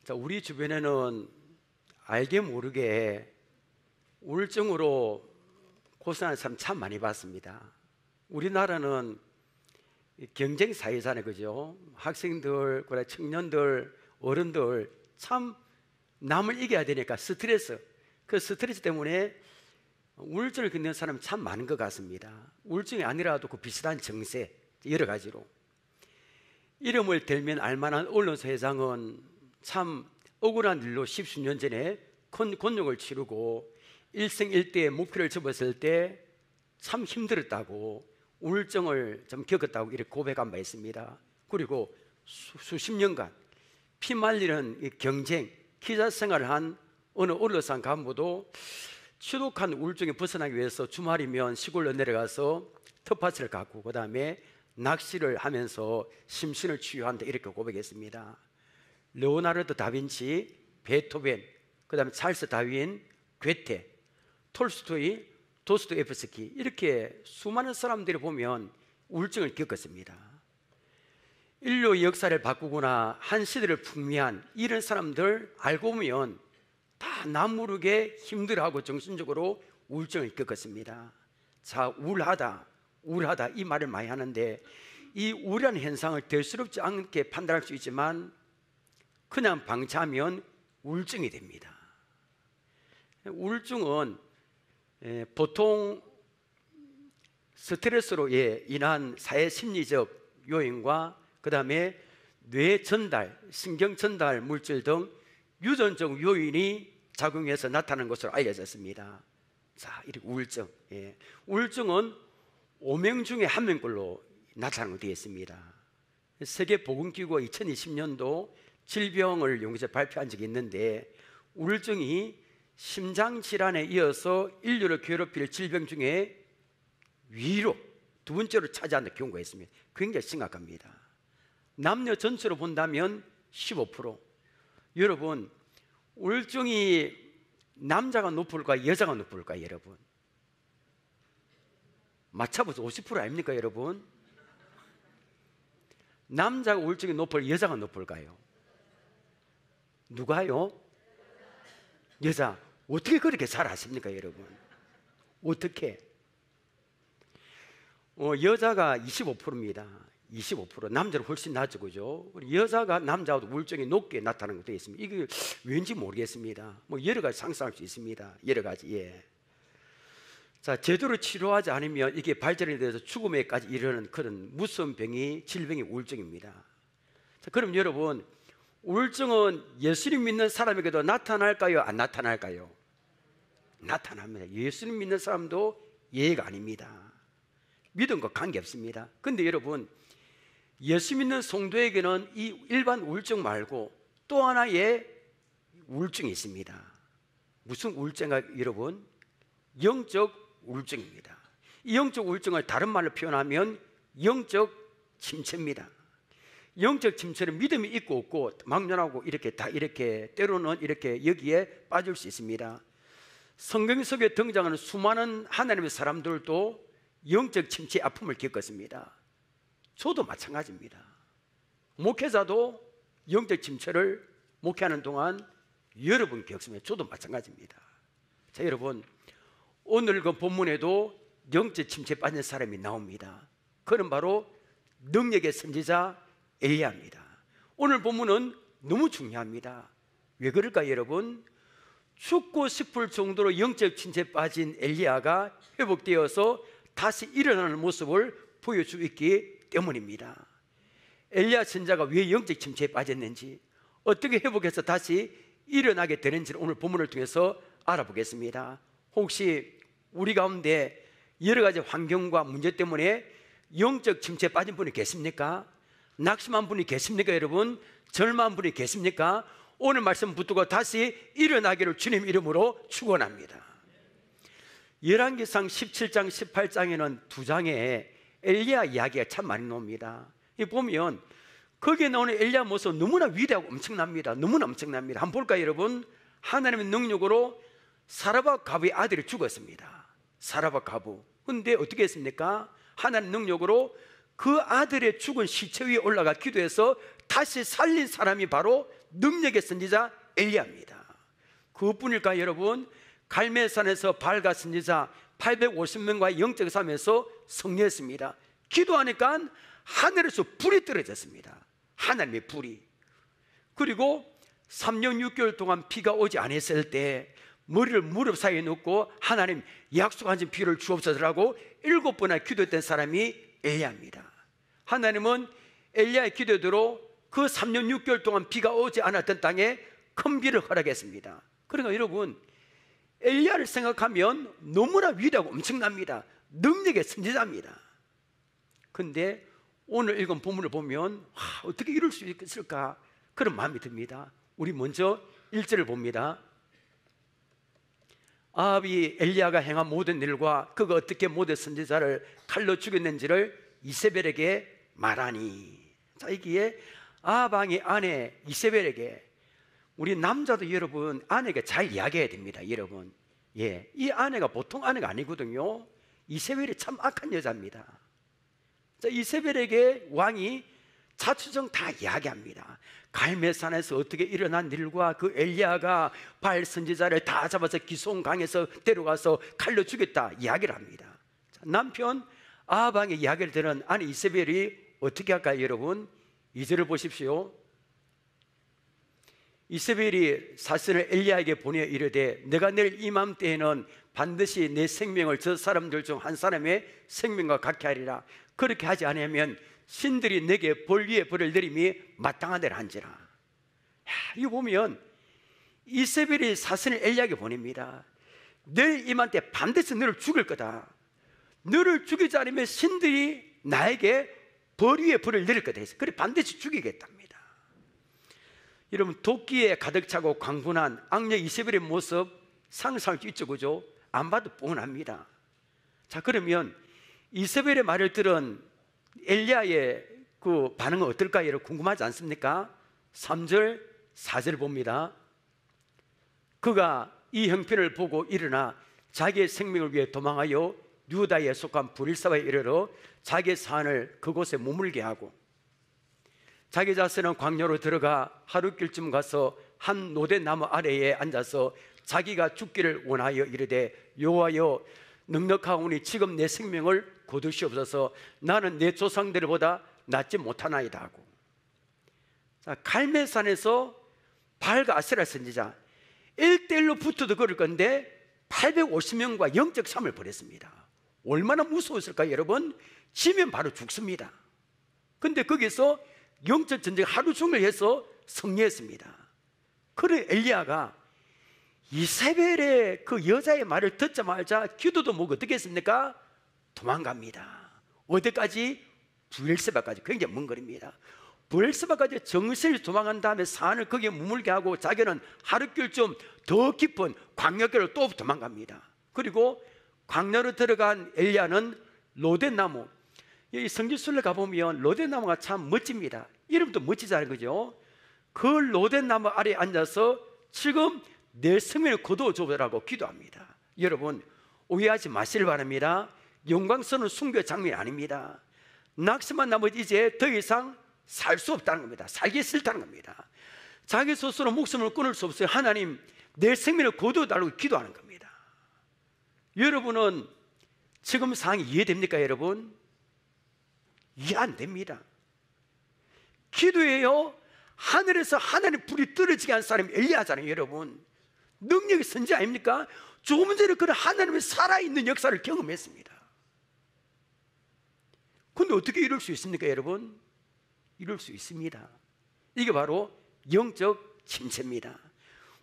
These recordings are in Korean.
자, 우리 주변에는 알게 모르게 우울증으로 고생하는 사람 참 많이 봤습니다. 우리나라는 경쟁 사회잖아요, 그죠? 학생들, 그래 청년들, 어른들 참 남을 이겨야 되니까 스트레스, 그 스트레스 때문에 우울증을 겪는 사람이 참 많은 것 같습니다. 우울증이 아니라도 그 비슷한 증세 여러 가지로 이름을 대면 알만한 언론사 회장은 참 억울한 일로 십수년 년 전에 큰 곤욕을 치르고 일생일대의 목표를 접었을 때 참 힘들었다고, 우울증을 좀 겪었다고 이렇게 고백한 바 있습니다. 그리고 수십 년간 피말리는 이 경쟁 기자 생활을 한 어느 언론사 간부도 지독한 우울증에 벗어나기 위해서 주말이면 시골로 내려가서 텃밭을 가꾸고 그 다음에 낚시를 하면서 심신을 치유한다 이렇게 고백했습니다. 레오나르도 다빈치, 베토벤, 그 다음에 찰스 다윈, 괴테, 톨스토이, 도스토옙스키 이렇게 수많은 사람들이 보면 우울증을 겪었습니다. 인류의 역사를 바꾸거나 한 시대를 풍미한 이런 사람들 알고 보면 다 남모르게 힘들어하고 정신적으로 우울증을 겪었습니다. 자, 우울하다 이 말을 많이 하는데 이 우울한 현상을 대수롭지 않게 판단할 수 있지만 그냥 방치하면 우울증이 됩니다. 우울증은 보통 스트레스로 인한 사회 심리적 요인과 그 다음에 뇌 전달, 신경 전달 물질 등 유전적 요인이 작용해서 나타나는 것으로 알려졌습니다. 자, 이렇게 우울증, 우울증은 5명 중에 1명꼴로 나타나는 것으로 되어 있습니다. 세계보건기구가 2020년도 질병을 연구해서 발표한 적이 있는데 우울증이 심장질환에 이어서 인류를 괴롭힐 질병 중에 위로 두 번째로 차지하는 경우가 있습니다. 굉장히 심각합니다. 남녀 전체로 본다면 15%. 여러분, 우울증이 남자가 높을까 여자가 높을까 여러분? 맞춰보세요. 50% 아닙니까 여러분? 남자가 우울증이 높을까 여자가 높을까요? 누가요? 여자. 어떻게 그렇게 잘 아십니까 여러분? 어떻게? 여자가 25%입니다 25%. 남자는 훨씬 낮죠, 그죠? 여자가 남자보다 우울증이 높게 나타나는 것도 있습니다. 이게 왠지 모르겠습니다. 뭐 여러 가지 상상할 수 있습니다. 여러 가지. 자, 제대로 치료하지 않으면 이게 발전이 돼서 죽음에까지 이르는 그런 무서운 병이 질병이 우울증입니다. 자, 그럼 여러분, 우울증은 예수님 믿는 사람에게도 나타날까요? 안 나타날까요? 나타납니다. 예수님 믿는 사람도 예외가 아닙니다. 믿음과 관계없습니다. 근데 여러분, 예수 믿는 성도에게는 이 일반 우울증 말고 또 하나의 우울증이 있습니다. 무슨 우울증인가 여러분? 영적 우울증입니다. 이 영적 우울증을 다른 말로 표현하면 영적 침체입니다. 영적 침체는 믿음이 있고 없고 막연하고 이렇게 다 이렇게 때로는 이렇게 여기에 빠질 수 있습니다. 성경 속에 등장하는 수많은 하나님의 사람들도 영적 침체의 아픔을 겪었습니다. 저도 마찬가지입니다. 목회자도 영적 침체를 목회하는 동안 여러 번 겪습니다. 저도 마찬가지입니다. 자, 여러분, 오늘 그 본문에도 영적 침체에 빠진 사람이 나옵니다. 그는 바로 능력의 선지자 엘리야입니다. 오늘 본문은 너무 중요합니다. 왜 그럴까요 여러분? 죽고 싶을 정도로 영적 침체에 빠진 엘리야가 회복되어서 다시 일어나는 모습을 보여주고 있기 때문입니다. 엘리야 선지자가 왜 영적 침체에 빠졌는지, 어떻게 회복해서 다시 일어나게 되는지를 오늘 본문을 통해서 알아보겠습니다. 혹시 우리 가운데 여러 가지 환경과 문제 때문에 영적 침체에 빠진 분이 계십니까? 낙심한 분이 계십니까 여러분? 절망한 분이 계십니까? 오늘 말씀 붙들고 다시 일어나기를 주님 이름으로 축원합니다. 열왕기상 17장 18장에는 두 장에 엘리야 이야기가 참 많이 나옵니다. 이 보면 거기에 나오는 엘리야 모습 너무나 위대하고 엄청납니다. 너무나 엄청납니다. 한번 볼까요 여러분? 하나님의 능력으로 사라밧 가부의 아들이 죽었습니다. 사라밧 가부. 근데 어떻게 했습니까? 하나님 능력으로 그 아들의 죽은 시체 위에 올라가 기도해서 다시 살린 사람이 바로 능력의 선지자 엘리야입니다. 그뿐일까 여러분? 갈멜산에서 발가 선지자 850명과 영적 싸움에서 승리했습니다. 기도하니까 하늘에서 불이 떨어졌습니다. 하나님의 불이. 그리고 3년 6개월 동안 비가 오지 않았을 때 머리를 무릎 사이에 놓고 하나님 약속하신 비를 주옵소서라고 7번이나 기도했던 사람이 엘리야입니다. 하나님은 엘리야의 기도대로 그 3년 6개월 동안 비가 오지 않았던 땅에 큰 비를 허락했습니다. 그러니까 여러분, 엘리야를 생각하면 너무나 위대하고 엄청납니다. 능력의 선지자입니다. 그런데 오늘 읽은 본문을 보면 어떻게 이럴 수 있을까 그런 마음이 듭니다. 우리 먼저 1절을 봅니다. 아합이 엘리야가 행한 모든 일과 그가 어떻게 모든 선지자를 칼로 죽였는지를 이세벨에게 말하니. 자, 여기에 아합 왕의 아내 이세벨에게, 우리 남자도 여러분 아내가 잘 이야기해야 됩니다. 여러분, 이 아내가 보통 아내가 아니거든요. 이세벨이 참 악한 여자입니다. 자, 이세벨에게 왕이 자초정 다 이야기합니다. 갈멜산에서 어떻게 일어난 일과 그 엘리야가 바알 선지자를 다 잡아서 기손강에서 데려가서 칼로 죽였다 이야기를 합니다. 자, 남편 아합 왕의 이야기를 들은 아내 이세벨이 어떻게 할까요 여러분? 2절을 보십시오. 이세벨이 사신을 엘리야에게 보내 이르되 내가 내일 이맘때에는 반드시 내 생명을 저 사람들 중 한 사람의 생명과 같게 하리라. 그렇게 하지 않으면 신들이 내게 벌 위에 벌을 내림이 마땅하대라 한지라. 이거 보면 이세벨이 사신을 엘리야에게 보냅니다. 내일 이맘때 반드시 너를 죽일 거다. 너를 죽이지 않으면 신들이 나에게 벌 위에 벌을 내릴 거다 해서 그래 반드시 죽이겠답니다. 여러분, 도끼에 가득 차고 광분한 악녀 이세벨의 모습 상상할 수 있죠, 그죠? 안 봐도 뻔합니다. 자, 그러면 이세벨의 말을 들은 엘리야의 그 반응은 어떨까요? 여러분 궁금하지 않습니까? 3절 4절 봅니다. 그가 이 형편을 보고 일어나 자기의 생명을 위해 도망하여 유다에 속한 브릴사바에 이르러 자기의 산을 그곳에 머물게 하고 자기 자신은 광야로 들어가 하룻길쯤 가서 한 노대나무 아래에 앉아서 자기가 죽기를 원하여 이르되 여호와여 넉넉하오니 지금 내 생명을 거두시옵소서. 나는 내 조상들보다 낫지 못하나이다 하고. 자, 갈멜산에서 바알과 아세라 선지자 1대1로 붙어도 그럴 건데 850명과 영적 싸움을 벌였습니다. 얼마나 무서웠을까요 여러분? 지면 바로 죽습니다. 근데 거기서 영적 전쟁 하루 종일 해서 승리했습니다. 그래 엘리야가 이세벨의 그 여자의 말을 듣자마자 기도도 뭐고 어떻게 했습니까? 도망갑니다. 어디까지? 브엘세바까지. 굉장히 먼 거리입니다. 브엘세바까지 정신이 도망간 다음에 산을 거기에 머물게 하고 자기는 하룻길 좀 더 깊은 광야길로 또 도망갑니다. 그리고 광야로 들어간 엘리야는 로데나무, 이 성지순례 가보면 로데나무가 참 멋집니다. 이름도 멋지잖아요, 그죠? 그 로데나무 아래에 앉아서 지금 내 생명을 거두어줘라고 기도합니다. 여러분 오해하지 마시길 바랍니다. 영광스러운 순교 장면이 아닙니다. 낙심한 나머지 이제 더 이상 살 수 없다는 겁니다. 살기 싫다는 겁니다. 자기 스스로 목숨을 끊을 수 없어요. 하나님 내 생명을 거두어달라고 기도하는 겁니다. 여러분은 지금 상황이 이해됩니까 여러분? 이해 안 됩니다. 기도해요. 하늘에서 하나님 불이 떨어지게 한 사람이 엘리야잖아요 여러분. 능력의 선지 아닙니까? 조금 전에 그런 하나님의 살아있는 역사를 경험했습니다. 근데 어떻게 이럴 수 있습니까 여러분? 이럴 수 있습니다. 이게 바로 영적 침체입니다.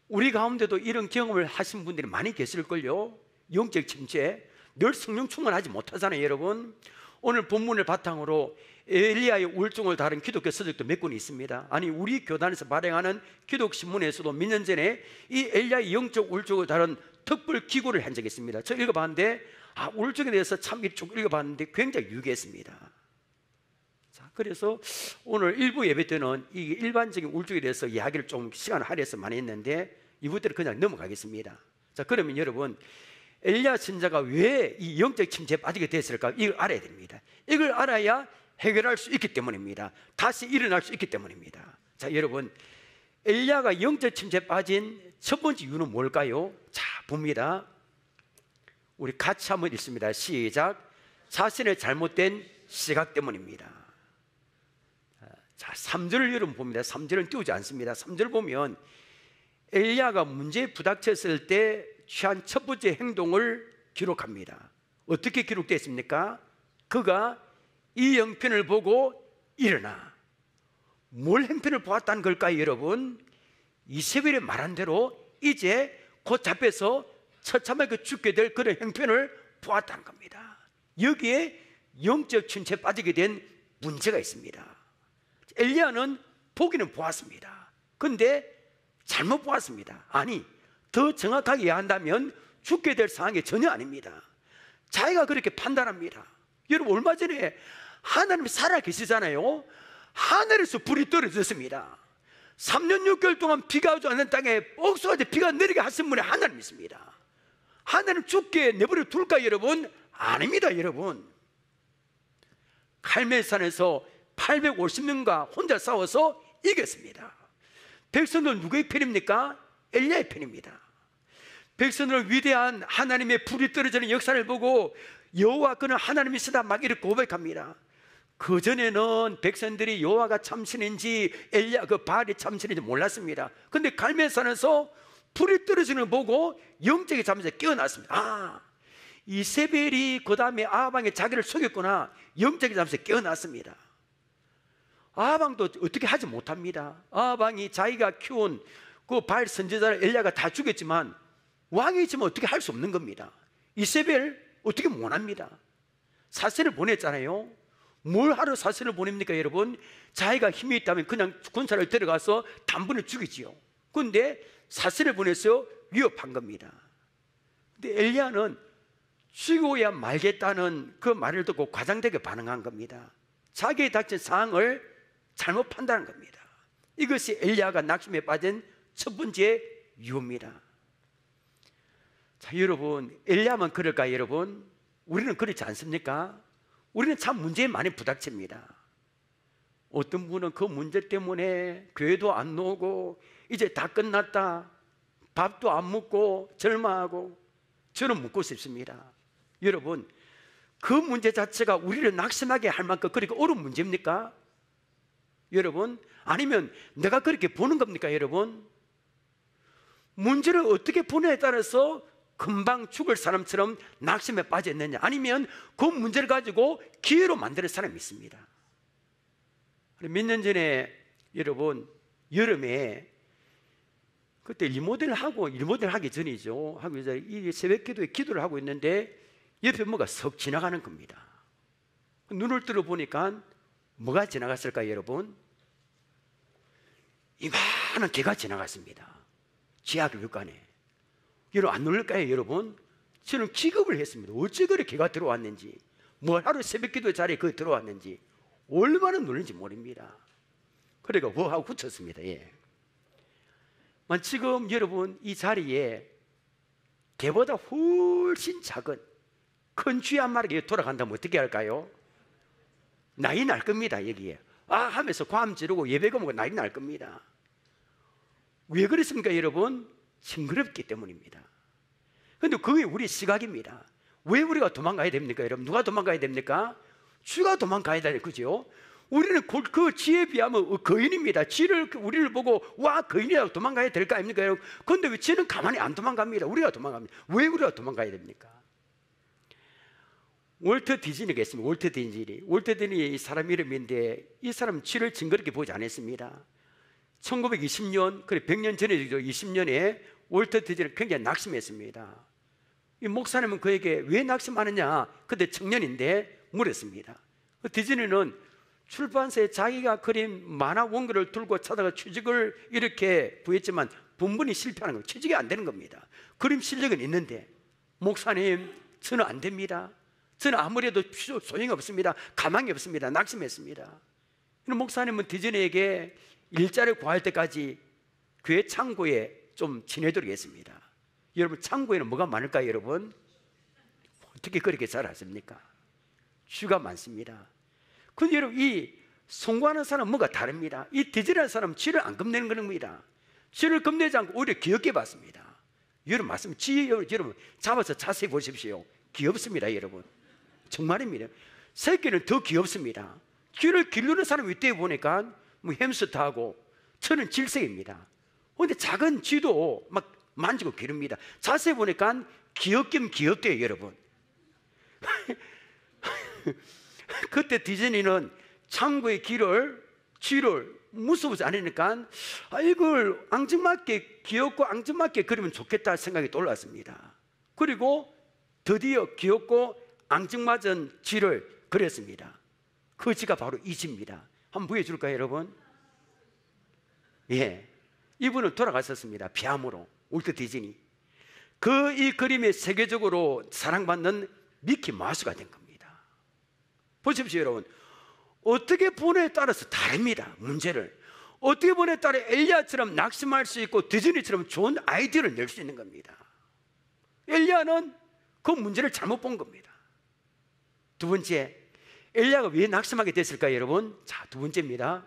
우리 가운데도 이런 경험을 하신 분들이 많이 계실걸요. 영적 침체, 늘 성령 충만하지 못하잖아요 여러분. 오늘 본문을 바탕으로 엘리야의 우울증을 다룬 기독교 서적도 몇 권 있습니다. 아니 우리 교단에서 발행하는 기독신문에서도 몇 년 전에 이 엘리야의 영적 우울증을 다룬 특별 기고를 한 적이 있습니다. 저 읽어봤는데 우울증에 대해서 참 쭉 읽어봤는데 굉장히 유쾌했습니다. 자, 그래서 오늘 일부 예배 때는 이 일반적인 우울증에 대해서 이야기를 좀 시간을 할애해서 많이 했는데 이부 때는 그냥 넘어가겠습니다. 자, 그러면 여러분 엘리야 선지자가 왜 이 영적 침체에 빠지게 됐을까? 이걸 알아야 됩니다. 이걸 알아야 해결할 수 있기 때문입니다. 다시 일어날 수 있기 때문입니다. 자, 여러분 엘리야가 영적 침체에 빠진 첫 번째 이유는 뭘까요? 자, 봅니다. 우리 같이 한번 읽습니다. 시작. 자신의 잘못된 시각 때문입니다. 자, 3절을 여러분 봅니다. 3절은 띄우지 않습니다. 3절 보면 엘리야가 문제에 부닥쳤을 때 취한 첫 번째 행동을 기록합니다. 어떻게 기록되어 있습니까? 그가 이 형편을 보고 일어나. 뭘 형편을 보았다는 걸까요, 여러분? 이세벨이 말한 대로 이제 곧 잡혀서 처참하게 죽게 될 그런 형편을 보았다는 겁니다. 여기에 영적 침체에 빠지게 된 문제가 있습니다. 엘리야는 보기는 보았습니다. 그런데 잘못 보았습니다. 아니, 더 정확하게 이해한다면 죽게 될 상황이 전혀 아닙니다. 자기가 그렇게 판단합니다. 여러분, 얼마 전에 하나님이 살아 계시잖아요. 하늘에서 불이 떨어졌습니다. 3년 6개월 동안 비가 오지 않는 땅에 옥수수같이 비가 내리게 하신 분이 하나님 있습니다. 하나님 죽게 내버려 둘까 여러분? 아닙니다. 여러분, 갈멜산에서 850명과 혼자 싸워서 이겼습니다. 백성들 누구의 편입니까? 엘리야의 편입니다. 백성들 위대한 하나님의 불이 떨어지는 역사를 보고 여호와 그는 하나님이시다 막 이렇게 고백합니다. 그 전에는 백성들이 여호와가 참신인지 엘리야 그 바알이 참신인지 몰랐습니다. 그런데 갈멜산에서 불이 떨어지는 걸 보고 영적인 잠에서 깨어났습니다. 아, 이세벨이 그 다음에 아합왕이 자기를 속였구나. 영적인 잠에서 깨어났습니다. 아합왕도 어떻게 하지 못합니다. 아합왕이 자기가 키운 그 바알 선지자를 엘리야가 다 죽였지만 왕이 있으면 어떻게 할 수 없는 겁니다. 이세벨 어떻게 못합니다. 사세를 보냈잖아요. 뭘 하러 사세를 보냅니까 여러분? 자기가 힘이 있다면 그냥 군사를 데려가서 단번에 죽이지요. 그런데 사세를 보내서 위협한 겁니다. 근데 엘리야는 죽어야 말겠다는 그 말을 듣고 과장되게 반응한 겁니다. 자기의 닥친 상황을 잘못 판단한 겁니다. 이것이 엘리야가 낙심에 빠진 첫 번째 이유입니다. 자, 여러분, 엘리야만 그럴까요 여러분? 우리는 그렇지 않습니까? 우리는 참 문제에 많이 부닥칩니다. 어떤 분은 그 문제 때문에 교회도 안 나오고 이제 다 끝났다, 밥도 안 먹고 절망하고, 저는 묻고 싶습니다. 여러분, 그 문제 자체가 우리를 낙심하게 할 만큼 그렇게 어려운 문제입니까? 여러분, 아니면 내가 그렇게 보는 겁니까 여러분? 문제를 어떻게 보느냐에 따라서 금방 죽을 사람처럼 낙심에 빠졌느냐, 아니면 그 문제를 가지고 기회로 만드는 사람이 있습니다. 몇 년 전에 여러분 여름에 그때 리모델 하기 전이죠. 하고 이제 이 새벽 기도에 기도를 하고 있는데 옆에 뭐가 석 지나가는 겁니다. 눈을 들어 보니까 뭐가 지나갔을까요 여러분? 이만한 개가 지나갔습니다. 지하교 육간에. 여러분, 안 놀랄까요 여러분? 저는 기겁을 했습니다. 어째 그렇게 개가 들어왔는지, 뭘 하루 새벽 기도 자리에 그 들어왔는지 얼마나 놀랐는지 모릅니다. 그러니까 하고 붙였습니다. 예. 지금 여러분 이 자리에 개보다 훨씬 작은 큰 쥐 한 마리가 돌아간다면 어떻게 할까요? 난리 날 겁니다. 여기에 아 하면서 괌 지르고 예배가 먹고 난리 날 겁니다. 왜 그렇습니까 여러분? 징그럽기 때문입니다. 그런데 그게 우리 시각입니다. 왜 우리가 도망가야 됩니까 여러분? 누가 도망가야 됩니까? 쥐가 도망가야 되는 거죠. 우리는 그 쥐에 비하면 거인입니다. 쥐를 우리를 보고 와 거인이라고 도망가야 될 거 아닙니까 여러분? 그런데 왜 쥐는 가만히 안 도망갑니다. 우리가 도망갑니다. 왜 우리가 도망가야 됩니까? 월터 디즈니가 있습니다. 월터 디즈니 사람 이름인데 이 사람 쥐를 징그럽게 보지 않았습니다. 1920년, 그래 100년 전에죠. 20년에 월터 디즈니가 굉장히 낙심했습니다. 이 목사님은 그에게 왜 낙심하느냐? 그때 청년인데 물었습니다. 디즈니는 출판사에 자기가 그린 만화 원고를 들고 찾아가 취직을 이렇게 구했지만 분분히 실패하는 거예요. 취직이 안 되는 겁니다. 그림 실력은 있는데 목사님 저는 안 됩니다. 저는 아무리 해도 소용이 없습니다. 가망이 없습니다. 낙심했습니다. 목사님은 디즈니에게 일자리를 구할 때까지 교회 창고에 좀 지내도록 했습니다. 여러분 창고에는 뭐가 많을까요 여러분? 어떻게 그렇게 잘 아십니까? 쥐가 많습니다. 근데 여러분 이 송구하는 사람은 뭐가 다릅니다. 이 디즈니하는 사람은 쥐를 안 겁내는 겁니다. 신을 겁내지 않고 오히려 귀엽게 봤습니다. 여러분 말씀 여러분 잡아서 자세히 보십시오. 귀엽습니다, 여러분. 정말입니다. 새끼는 더 귀엽습니다. 귀를 기르는 사람 윗대에 보니까 뭐 햄스터하고 저는 질색입니다. 그런데 작은 쥐도 막 만지고 기릅니다. 자세히 보니까 귀엽긴 귀엽대요, 여러분. 그때 디즈니는 창고의 쥐를 무서워서 안 하니까 이걸 앙증맞게 귀엽고 앙증맞게 그리면 좋겠다 생각이 떠올랐습니다. 그리고 드디어 귀엽고 앙증맞은 쥐를 그렸습니다. 그 쥐가 바로 이 쥐입니다. 한번 보여줄까요, 여러분? 예, 이분은 돌아가셨습니다. 비암으로. 월트 디즈니. 이 그림이 세계적으로 사랑받는 미키 마우스가 된 겁니다. 보십시오, 여러분. 어떻게 보냐에 따라서 다릅니다. 문제를 어떻게 보냐에 따라 엘리야처럼 낙심할 수 있고 디즈니처럼 좋은 아이디어를 낼 수 있는 겁니다. 엘리야는 그 문제를 잘못 본 겁니다. 두 번째, 엘리야가 왜 낙심하게 됐을까요, 여러분? 자, 두 번째입니다.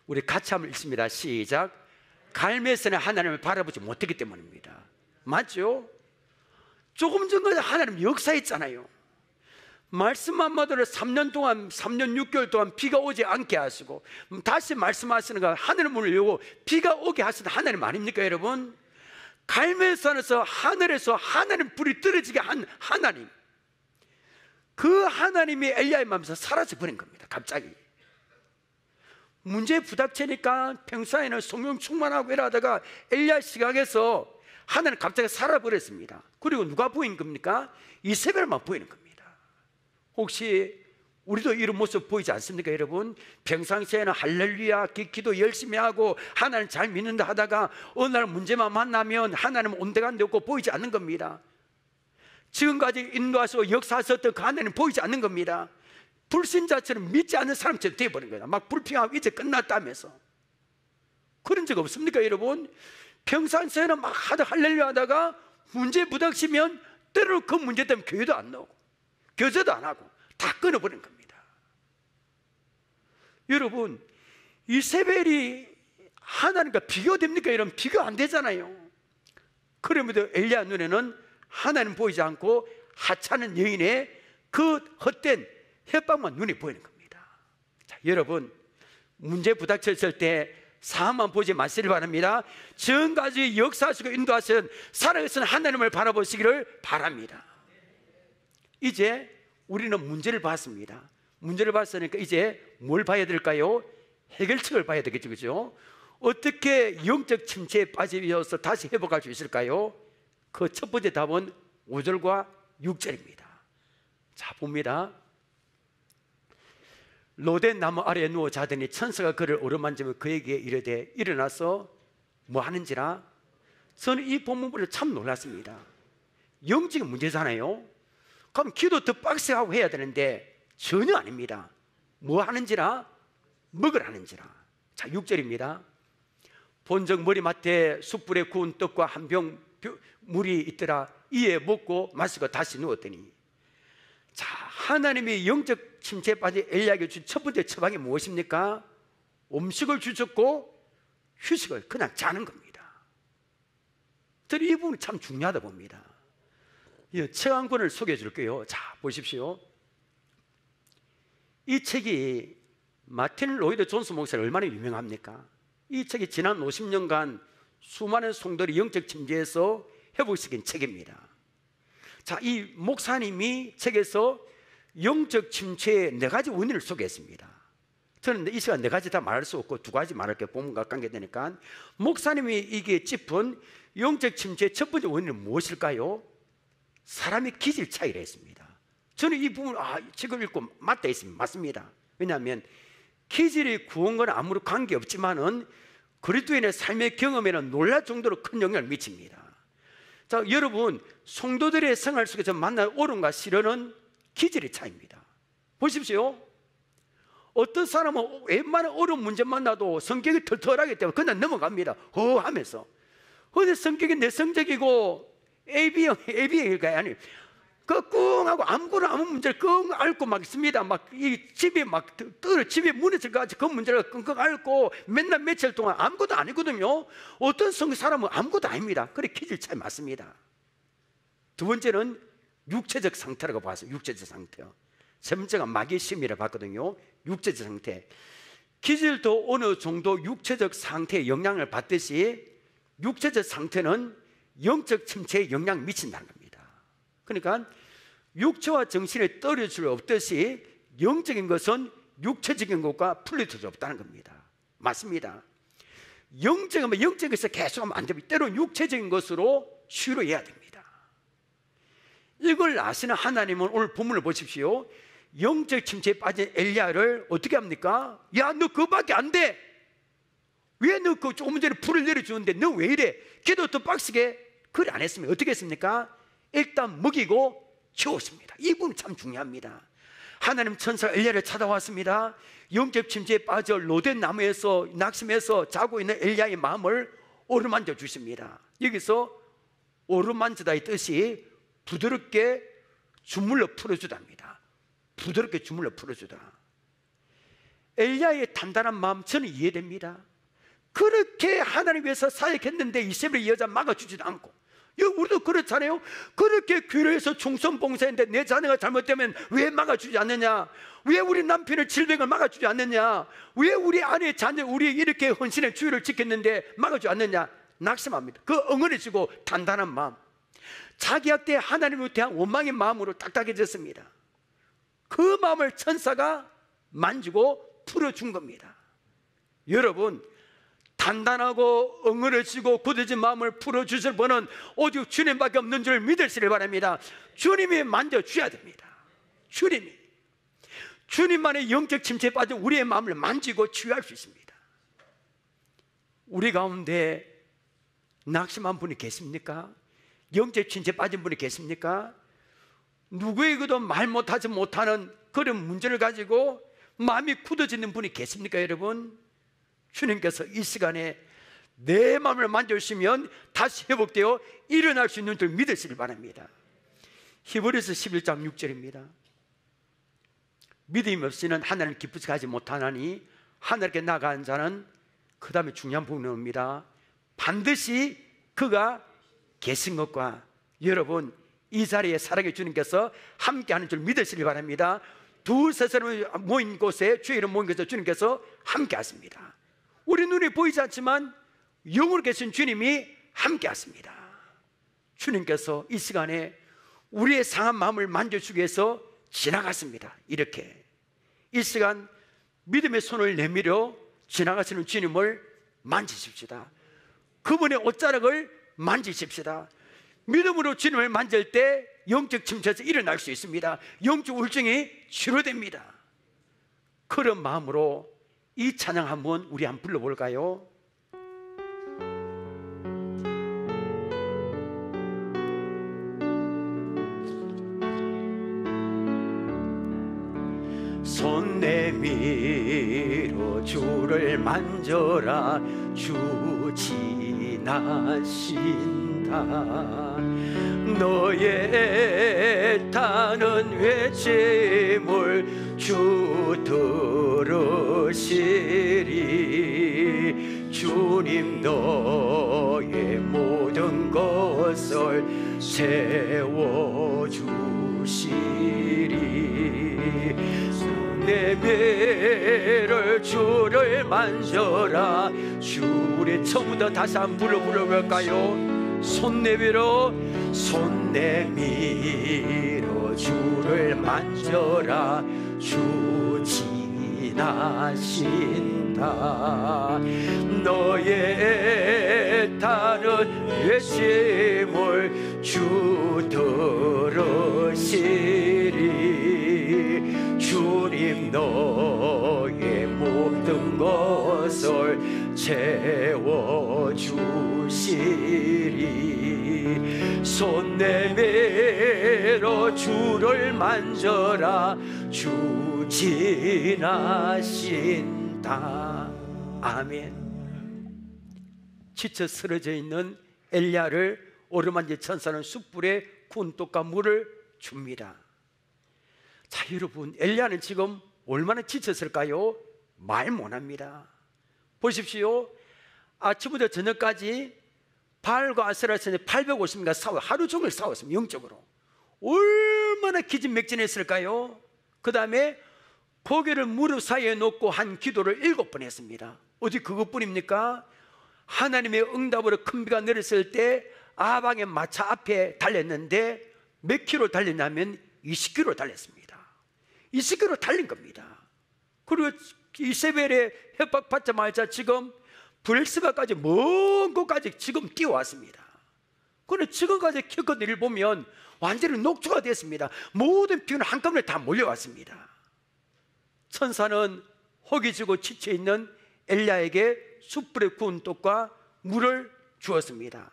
우리 같이 한번 읽습니다. 시작. 갈매선에 하나님을 바라보지 못했기 때문입니다. 맞죠? 조금 전까지 하나님 역사했잖아요. 말씀 한마디로 3년 6개월 동안 비가 오지 않게 하시고 다시 말씀하시는 거 하늘의 문을 열고 비가 오게 하시는 하나님 아닙니까, 여러분? 갈멜산에서 하늘에서 하나님 불이 떨어지게 한 하나님, 그 하나님이 엘리야의 마음에서 사라져버린 겁니다. 갑자기 문제에 부닥치니까 평소에는 성령 충만하고 이러다가 엘리야 시각에서 하나님 갑자기 사라버렸습니다. 그리고 누가 보인 겁니까? 이세벨만 보이는 겁니다. 혹시 우리도 이런 모습 보이지 않습니까, 여러분? 평상시에는 할렐루야 기도 열심히 하고 하나님 잘 믿는다 하다가 어느 날 문제만 만나면 하나님 온데간데 없고 보이지 않는 겁니다. 지금까지 인도하시고 역사하셨던 그 하나님 보이지 않는 겁니다. 불신자처럼 믿지 않는 사람처럼 되어버린 거예요. 막 불평하고 이제 끝났다면서. 그런 적 없습니까, 여러분? 평상시에는 막 할렐루야 하다가 문제 부닥치면 때로는 그 문제 때문에 교회도 안 나오고 교제도 안 하고 다 끊어버린 겁니다. 여러분, 이세벨이 하나님과 비교됩니까? 여러분, 비교 안 되잖아요. 그럼에도 엘리야 눈에는 하나님 보이지 않고 하찮은 여인의 그 헛된 협박만 눈에 보이는 겁니다. 자, 여러분, 문제 부닥쳤을 때 사함만 보지 마시길 바랍니다. 지금까지 역사하시고 인도하신 살아계신 하나님을 바라보시기를 바랍니다. 이제 우리는 문제를 봤습니다. 문제를 봤으니까 이제 뭘 봐야 될까요? 해결책을 봐야 되겠죠, 그죠? 어떻게 영적 침체에 빠지면서 다시 회복할 수 있을까요? 그 첫 번째 답은 5절과 6절입니다. 자, 봅니다. 로덴 나무 아래에 누워 자더니 천사가 그를 어루만지며 그에게 이르되 일어나서 뭐 하는지라. 저는 이 본문 보고 참 놀랐습니다. 영적인 문제잖아요. 그럼 기도 더 빡세하고 해야 되는데 전혀 아닙니다. 뭐 하는지라? 먹으라는지라. 자, 6절입니다. 본적 머리맡에 숯불에 구운 떡과 한 병 물이 있더라. 이에 먹고 마시고 다시 누웠더니. 자, 하나님이 영적 침체에 빠진 엘리야에게 준 첫 번째 처방이 무엇입니까? 음식을 주셨고 휴식을 그냥 자는 겁니다. 저는 이 부분이 참 중요하다 봅니다. 책 한 권을 소개해 줄게요. 자, 보십시오. 이 책이 마틴 로이드 존스 목사가 얼마나 유명합니까? 이 책이 지난 50년간 수많은 성도들이 영적 침체에서 회복시킨 책입니다. 자, 이 목사님이 책에서 영적 침체의 4가지 원인을 소개했습니다. 저는 이 시간 4가지 다 말할 수 없고 2가지 말할게 본문과 관계되니까. 목사님이 이게 짚은 영적 침체의 첫 번째 원인은 무엇일까요? 사람의 기질 차이라 했습니다. 저는 이 부분 책을 읽고 맞다 했습니다. 맞습니다. 왜냐하면 기질이 구원과는 아무런 관계없지만은 그리스도인의 삶의 경험에는 놀랄 정도로 큰 영향을 미칩니다. 자, 여러분, 성도들의 생활 속에서 만날 옳음과 실현은 기질의 차이입니다. 보십시오. 어떤 사람은 웬만한 어려운 문제 만나도 성격이 털털하기 때문에 그냥 넘어갑니다. 하면서. 근데 성격이 내성적이고 AB형일까요? 아니, 끙하고 아무거나 아무 문제를 끙 앓고 막 있습니다. 막 이 집이 막 집이 무너질 것 같이 그 문제를 끙끙 앓고 맨날 며칠 동안 아무것도 아니거든요. 어떤 성경 사람은 아무것도 아닙니다. 그래 기질 차이 맞습니다. 두 번째는 육체적 상태라고 봤어요. 육체적 상태요. 세 번째가 마귀의 시험이라 봤거든요. 육체적 상태. 기질도 어느 정도 육체적 상태에 영향을 받듯이 육체적 상태는 영적 침체에 영향을 미친다는 겁니다. 그러니까 육체와 정신에 떨어질 수 없듯이 영적인 것은 육체적인 것과 풀릴 수 없다는 겁니다. 맞습니다. 영적인 것을 계속하면 안 됩니다. 때로는 육체적인 것으로 치료해야 됩니다. 이걸 아시는 하나님은 오늘 본문을 보십시오. 영적 침체에 빠진 엘리야를 어떻게 합니까? 야, 너 그거밖에 안 돼. 왜 너 그 조금 전에 불을 내려주는데 너 왜 이래? 기도 더 빡세게. 그걸 안 했습니다. 어떻게 했습니까? 일단 먹이고 치웠습니다. 이 부분이 참 중요합니다. 하나님 천사가 엘리야를 찾아왔습니다. 영적 침체에 빠져 로덴 나무에서 낙심해서 자고 있는 엘리야의 마음을 어루만져 주십니다. 여기서 어루만지다의 뜻이 부드럽게 주물러 풀어주답니다. 부드럽게 주물러 풀어주다. 엘리야의 단단한 마음 저는 이해됩니다. 그렇게 하나님 위해서 사역했는데 이세벨의 여자 막아주지도 않고, 우리도 그렇잖아요. 그렇게 교회에서 충성봉사했는데 내 자녀가 잘못되면 왜 막아주지 않느냐? 왜 우리 남편의 질병을 막아주지 않느냐? 왜 우리 아내 자녀 우리 이렇게 헌신의 주의를 지켰는데 막아주지 않느냐? 낙심합니다. 그 응어리지고 단단한 마음, 자기한테 때 하나님을 대한 원망의 마음으로 딱딱해졌습니다. 그 마음을 천사가 만지고 풀어준 겁니다. 여러분, 단단하고 응어리지고 굳어진 마음을 풀어주실 분은 오직 주님밖에 없는 줄 믿으시길 바랍니다. 주님이 만져주셔야 됩니다. 주님만의 영적 침체에 빠져 우리의 마음을 만지고 치유할 수 있습니다. 우리 가운데 낙심한 분이 계십니까? 영적 침체에 빠진 분이 계십니까? 누구에게도 말 못하지 못하는 그런 문제를 가지고 마음이 굳어지는 분이 계십니까, 여러분? 주님께서 이 시간에 내 마음을 만져주시면 다시 회복되어 일어날 수 있는 줄 믿으시길 바랍니다. 히브리서 11장 6절입니다. 믿음이 없이는 하나님을 기쁘게 하지 못하나니 하나님께 나가는 자는, 그 다음에 중요한 부분이 옵니다. 반드시 그가 계신 것과, 여러분 이 자리에 사랑의 주님께서 함께하는 줄 믿으시길 바랍니다. 두세 사람이 모인 곳에, 주의 이름 모인 곳에 주님께서 함께하십니다. 우리 눈에 보이지 않지만 영으로 계신 주님이 함께하십니다. 주님께서 이 시간에 우리의 상한 마음을 만져주기 위해서 지나갔습니다. 이렇게 이 시간 믿음의 손을 내밀어 지나가시는 주님을 만지십시다. 그분의 옷자락을 만지십시다. 믿음으로 주님을 만질 때 영적 침체에서 일어날 수 있습니다. 영적 우울증이 치료됩니다. 그런 마음으로 이 찬양 한번 우리 한번 불러볼까요? 손 내밀어 주를 만져라. 주 지나신다. 너의 타는 외침을 주 들으시리. 주님 너의 모든 것을 채워주시리. 손 내밀어 주를 만져라. 주, 우리 처음부터 다시 한 번 불러볼까요? 손 내밀어 주를 만져라. 주 지나신다. 너의 다른 외침을 주 들으시리. 주님 너의 모든 것을 채워주시리. 손 내밀어 주를 만져라. 주 지나신다. 아멘. 지쳐 쓰러져 있는 엘리야를 오르만진 천사는 숯불에 구운 떡과 물을 줍니다. 자, 여러분, 엘리야는 지금 얼마나 지쳤을까요? 말 못합니다. 보십시오. 아침부터 저녁까지 바알과 아세라에서 850인가 싸워, 하루 종일 싸웠습니다. 영적으로 얼마나 기진맥진했을까요? 그 다음에 고개를 무릎 사이에 놓고 한 기도를 7번 했습니다. 어디 그것뿐입니까? 하나님의 응답으로 큰 비가 내렸을 때 아방의 마차 앞에 달렸는데 몇 킬로 달렸냐면 20킬로 달렸습니다. 20킬로 달린 겁니다. 그리고 이세벨의 협박받자마자 지금 브엘스바까지 먼 곳까지 지금 뛰어왔습니다. 그런데 지금까지 겪은 일을 보면 완전히 녹초가 됐습니다. 모든 비는 한꺼번에 다 몰려왔습니다. 천사는 허기지고 지쳐있는 엘리야에게 숯불에 구운 떡과 물을 주었습니다.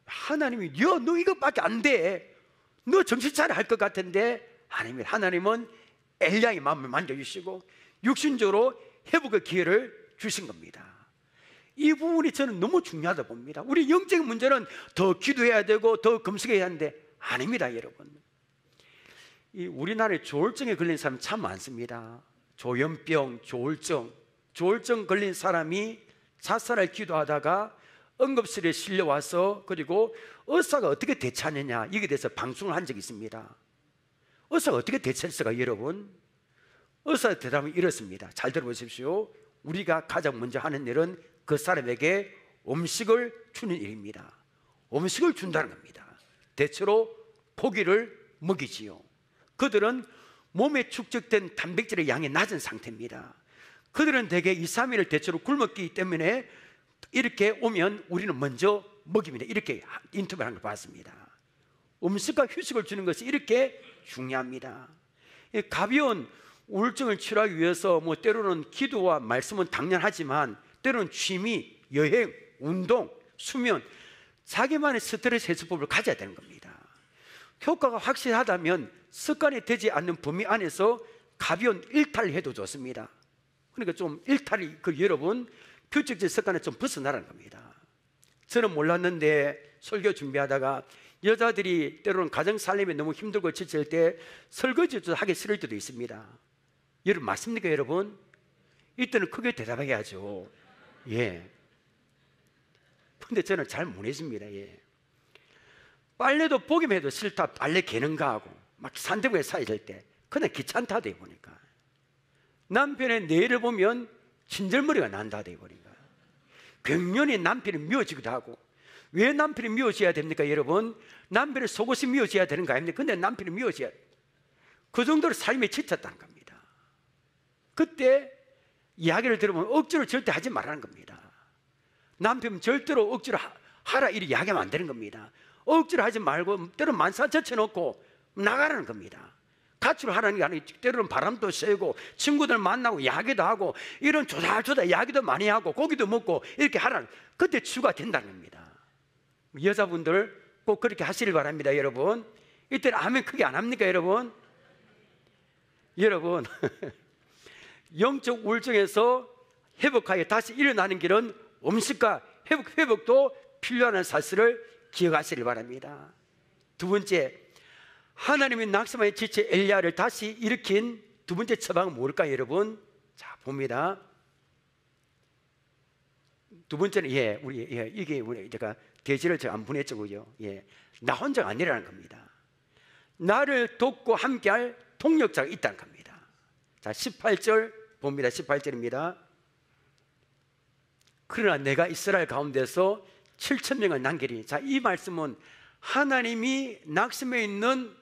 하나님이 너 이것밖에 안 돼, 너 정신 차려 할 것 같은데 아닙니다. 하나님은 엘리야의 마음을 만져주시고 육신적으로 회복의 기회를 주신 겁니다. 이 부분이 저는 너무 중요하다 봅니다. 우리 영적인 문제는 더 기도해야 되고 더 금식해야 하는데 아닙니다. 여러분, 이 우리나라에 조울증에 걸린 사람 참 많습니다. 조현병, 조울증 걸린 사람이 자살할 기도하다가 응급실에 실려와서 그리고 의사가 어떻게 대처하느냐, 이게 대해서 방송을 한 적이 있습니다. 의사가 어떻게 대처했을까? 여러분, 의사의 대답은 이렇습니다. 잘 들어보십시오. 우리가 가장 먼저 하는 일은 그 사람에게 음식을 주는 일입니다. 음식을 준다는 겁니다. 대체로 고기를 먹이지요. 그들은 몸에 축적된 단백질의 양이 낮은 상태입니다. 그들은 대개 2, 3일을 대체로 굶었기 때문에 이렇게 오면 우리는 먼저 먹입니다. 이렇게 인터뷰를 한 걸 봤습니다. 음식과 휴식을 주는 것이 이렇게 중요합니다. 가벼운 우울증을 치료하기 위해서 때로는 기도와 말씀은 당연하지만 때로는 취미, 여행, 운동, 수면, 자기만의 스트레스 해소법을 가져야 되는 겁니다. 효과가 확실하다면 습관이 되지 않는 범위 안에서 가벼운 일탈을 해도 좋습니다. 그러니까 좀 일탈이, 여러분, 규칙적 습관에 좀 벗어나라는 겁니다. 저는 몰랐는데 설교 준비하다가 여자들이 때로는 가정 살림에 너무 힘들고 지칠 때 설거지도 하기 싫을 때도 있습니다. 여러분, 맞습니까? 여러분, 이때는 크게 대답해야죠. 예. 근데 저는 잘 못했습니다. 예. 빨래도 보기만 해도 싫다. 빨래 개는가 하고 막 산더미에 쌓여질 때 그냥 귀찮다 돼 보니까, 남편의 뇌를 보면 친절머리가 난다 돼 보니까 격렬히 남편이 미워지기도 하고. 왜 남편이 미워져야 됩니까? 여러분, 남편의 속옷이 미워져야 되는 거 아닙니까? 근데 남편이 미워져야, 그 정도로 삶에 지쳤다는 겁니다. 그때 이야기를 들으면 억지로 절대 하지 말라는 겁니다. 남편 절대로 억지로 하라 이렇게 이야기하면 안 되는 겁니다. 억지로 하지 말고 때로는 만사 젖혀놓고 나가라는 겁니다. 가출을 하라는 게 아니고 때로는 바람도 쐬고 친구들 만나고 이야기도 하고 이런 조달조달 이야기도 많이 하고 고기도 먹고 이렇게 하라는, 그때 치유가 된다는 겁니다. 여자분들 꼭 그렇게 하시길 바랍니다. 여러분, 이때는 아멘 크게 안 합니까? 여러분, 영적 우울증에서 회복하여 다시 일어나는 길은 음식과 회복도 필요한 사실을 기억하시길 바랍니다. 두 번째, 하나님이 낙심하여 지쳐 엘리야를 다시 일으킨 두 번째 처방은 뭘까요? 여러분, 자 봅니다. 두 번째는 이게 우리 제가 대지를 제가 안 보냈죠, 그죠? 나 혼자가 아니라는 겁니다. 나를 돕고 함께할 동력자가 있다는 겁니다. 자, 18절 봅니다. 18절입니다. 그러나 내가 이스라엘 가운데서 7,000명을 남기리니. 자, 이 말씀은 하나님이 낙심해 있는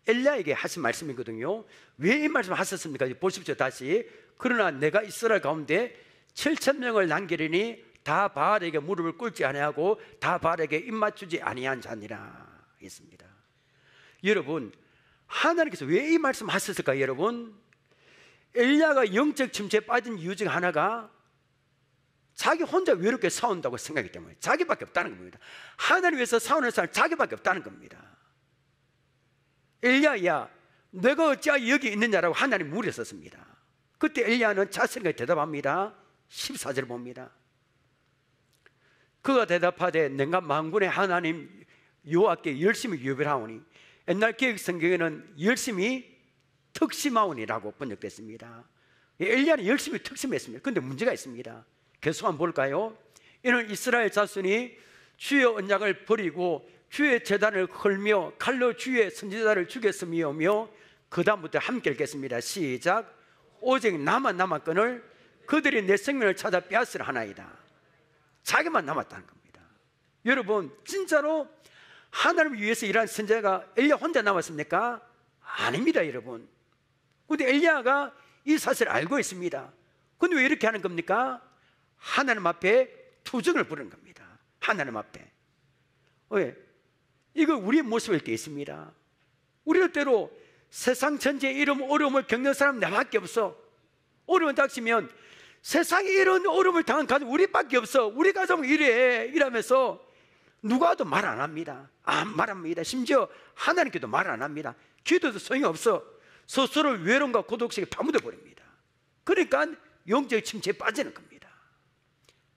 엘리야에게 하신 말씀이거든요. 왜 이 말씀을 하셨습니까? 보십시오. 다시. 그러나 내가 이스라엘 가운데 7,000명을 남기리니 다 바알에게 무릎을 꿇지 아니하고 다 바알에게 입맞추지 아니한 자니라 했습니다. 여러분, 하나님께서 왜 이 말씀 하셨을까요? 여러분, 엘리야가 영적 침체에 빠진 이유 중 하나가 자기 혼자 외롭게 싸운다고 생각하기 때문에, 자기밖에 없다는 겁니다. 하나님 위해서 싸우는 사람 자기밖에 없다는 겁니다. 엘리야야, 내가 어찌하여 여기 있느냐라고 하나님 물으셨습니다. 그때 엘리야는 자신에게 대답합니다. 14절 봅니다. 그가 대답하되 내가 만군의 하나님 여호와께 열심히 유별하오니 옛날 개혁 성경에는 열심히 특심하오니라고 번역됐습니다. 엘리야는 열심히 특심했습니다. 그런데 문제가 있습니다. 계속 한번 볼까요? 이는 이스라엘 자손이 주의 언약을 버리고 주의 제단을 헐며 칼로 주의 선지자를 죽였으며며 그 다음부터 함께 읽겠습니다. 시작. 오직 나만 남았거늘 그들이 내 생명을 찾아 빼앗으려 하나이다. 자기만 남았다는 겁니다. 여러분, 진짜로 하나님을 위해서 일하는 선지자가 엘리야 혼자 남았습니까? 아닙니다, 여러분. 그런데 엘리야가 이 사실을 알고 있습니다. 그런데 왜 이렇게 하는 겁니까? 하나님 앞에 투정을 부르는 겁니다. 하나님 앞에. 왜? 이거 우리의 모습일 때 있습니다. 우리를 때로 세상 전체에 이런 어려움을 겪는 사람 나밖에 없어. 어려움 닥치면 세상에 이런 어려움을 당한 가족 우리밖에 없어. 우리 가족은 이래 이러면서 누가도 말 안 합니다. 말 안 합니다. 심지어 하나님께도 말 안 합니다. 기도도 소용이 없어. 스스로 외로움과 고독식에 파묻어 버립니다. 그러니까 영적 침체에 빠지는 겁니다.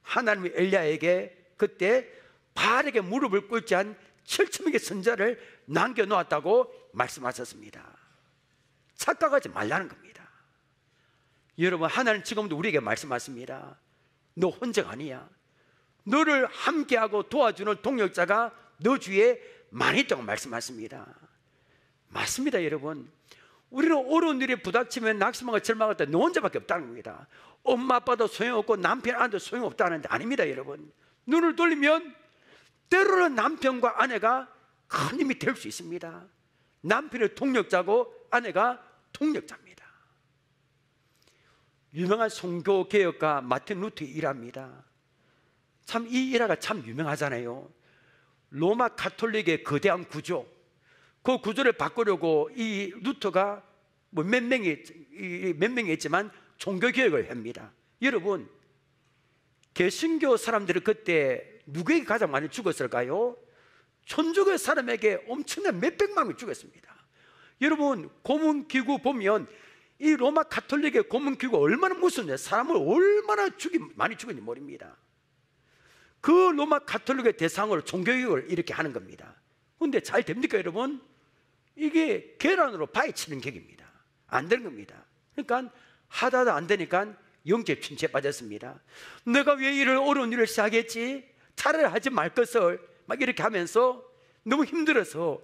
하나님이 엘리야에게 그때 바르게 무릎을 꿇지 않은 7,000명의 선자를 남겨놓았다고 말씀하셨습니다. 착각하지 말라는 겁니다. 여러분, 하나님 지금도 우리에게 말씀하십니다. 너 혼자가 아니야. 너를 함께하고 도와주는 동력자가 너 주위에 많이 있다고 말씀하십니다. 맞습니다, 여러분. 우리는 어려운 일에 부닥치면 낙심하고 절망할 때 너 혼자밖에 없다는 겁니다. 엄마 아빠도 소용없고 남편 아내도 소용없다는데 아닙니다, 여러분. 눈을 돌리면 때로는 남편과 아내가 큰 힘이 될 수 있습니다. 남편의 동력자고 아내가 동력자입니다. 유명한 종교 개혁가 마틴 루터의 일화입니다. 참 이 일화가 참 유명하잖아요. 로마 가톨릭의 거대한 구조, 그 구조를 바꾸려고 이 루터가 몇 명이 했지만 종교개혁을 합니다. 여러분, 개신교 사람들이 그때 누구에게 가장 많이 죽었을까요? 천주교 사람에게 엄청난 몇백만 명이 죽었습니다. 여러분, 고문기구 보면 이 로마 가톨릭의 고문기구가 얼마나 무서운지, 사람을 얼마나 많이 죽였는지 모릅니다. 그 로마 가톨릭의 대상으로 종교개혁을 이렇게 하는 겁니다. 그런데 잘 됩니까, 여러분? 이게 계란으로 파헤치는 격입니다. 안 되는 겁니다. 그러니까 하다도 안 되니까 영적 침체에 빠졌습니다. 내가 왜 이를 어려운 일을 시작했지? 차라리 하지 말 것을 막 이렇게 하면서 너무 힘들어서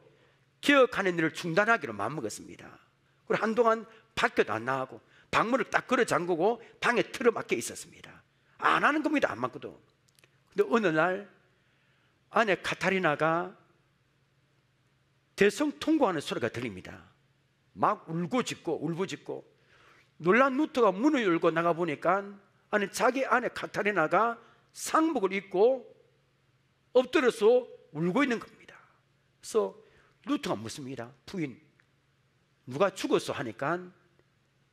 기억하는 일을 중단하기로 마음먹었습니다. 그리고 한동안 밖에도 안 나가고 방문을 딱 걸어 잠그고 방에 틀어박혀 있었습니다. 안 하는 겁니다, 안 맞고도. 근데 어느 날 아내 카타리나가 대성 통곡하는 소리가 들립니다. 막 울부짖고 놀란 루터가 문을 열고 나가 보니까 자기 아내 카타리나가 상복을 입고 엎드려서 울고 있는 겁니다. 그래서 루터가 묻습니다. 부인, 누가 죽었어? 하니까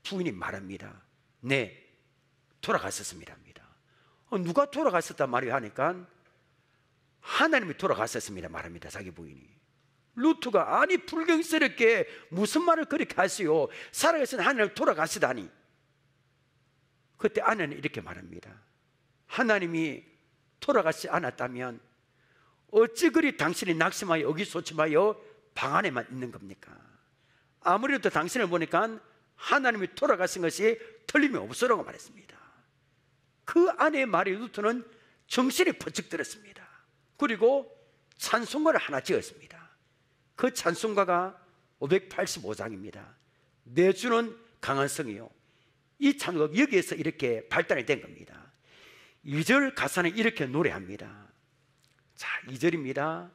부인이 말합니다. 네, 돌아갔었습니다 합니다. 누가 돌아갔었단 말이에요 하니까 하나님이 돌아갔었습니다 말합니다. 자기 부인이. 루터가 아니 불경스럽게 무슨 말을 그렇게 하시오? 살아계신 하나님 돌아가시다니. 그때 아내는 이렇게 말합니다. 하나님이 돌아가지 않았다면 어찌 그리 당신이 낙심하여 의기소침하여 방 안에만 있는 겁니까? 아무래도 당신을 보니까 하나님이 돌아가신 것이 틀림이 없으라고 말했습니다. 그 아내의 말에 루터는 정신이 번쩍 들었습니다. 그리고 찬송가를 하나 지었습니다. 그 찬송가가 585장입니다. 내 주는 강한 성이요. 이 찬송가 여기에서 이렇게 발달이 된 겁니다. 2절 가사는 이렇게 노래합니다. 자, 2절입니다.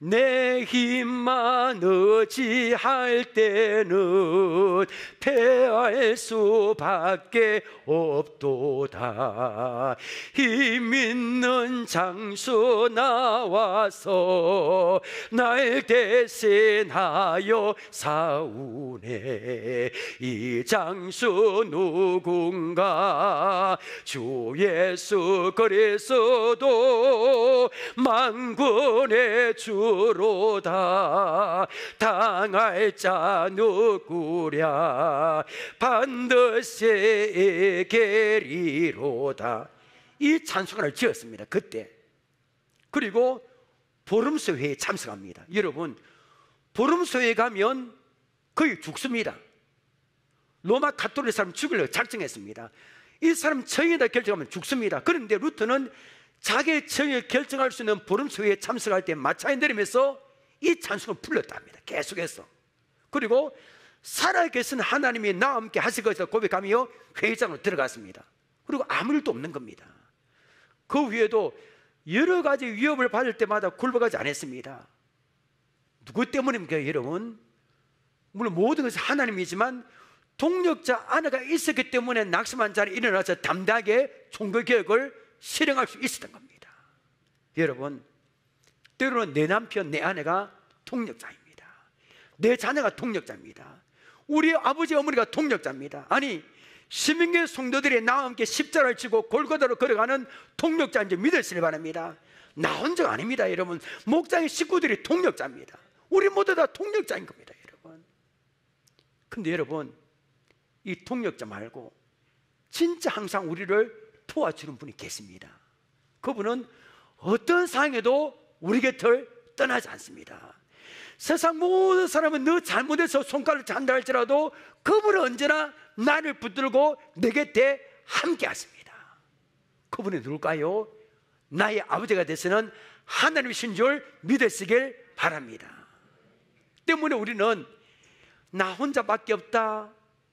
내 힘만 의지할 때는 패할 수밖에 없도다. 힘 있는 장수 나와서 날 대신하여 싸우네. 이 장수 누군가? 주 예수 그리스도 만군의 주로다. 당할 자 누구랴? 반드시 이기리로다. 이 찬송가를 지었습니다 그때. 그리고 보름수 회에 참석합니다. 여러분, 보름소에 가면 거의 죽습니다. 로마 가톨릭 사람 죽이려고 작정했습니다. 이 사람 처형이다 결정하면 죽습니다. 그런데 루터는 자기의 처형을 결정할 수 있는 보름소에 참석할 때 마차에 내리면서 이 찬송을 불렀다 합니다. 계속해서. 그리고 살아계신 하나님이 나와 함께 하실 것을 고백하며 회의장으로 들어갔습니다. 그리고 아무 일도 없는 겁니다. 그 위에도 여러 가지 위협을 받을 때마다 굴복하지 않았습니다. 누구 때문입니까, 여러분? 물론 모든 것은 하나님이지만 동력자 아내가 있었기 때문에 낙심한 자리에 일어나서 담대하게 종교개혁을 실행할 수 있었던 겁니다. 여러분, 때로는 내 남편, 내 아내가 동력자입니다. 내 자녀가 동력자입니다. 우리 아버지, 어머니가 동력자입니다. 아니, 시민교회 성도들이 나와 함께 십자가를 지고 골고다로 걸어가는 동력자인 줄 믿으시길 바랍니다. 나 혼자가 아닙니다, 여러분. 목장의 식구들이 동력자입니다. 우리 모두 다 동력자인 겁니다, 여러분. 근데 여러분, 이 동력자 말고 진짜 항상 우리를 도와주는 분이 계십니다. 그분은 어떤 상황에도 우리 곁을 떠나지 않습니다. 세상 모든 사람은 너 잘못해서 손가락을 잔다 할지라도 그분은 언제나 나를 붙들고 내 곁에 함께 하십니다. 그분이 누굴까요? 나의 아버지가 되시는 하나님이신 줄 믿으시길 바랍니다. 때문에 우리는 나 혼자밖에 없다,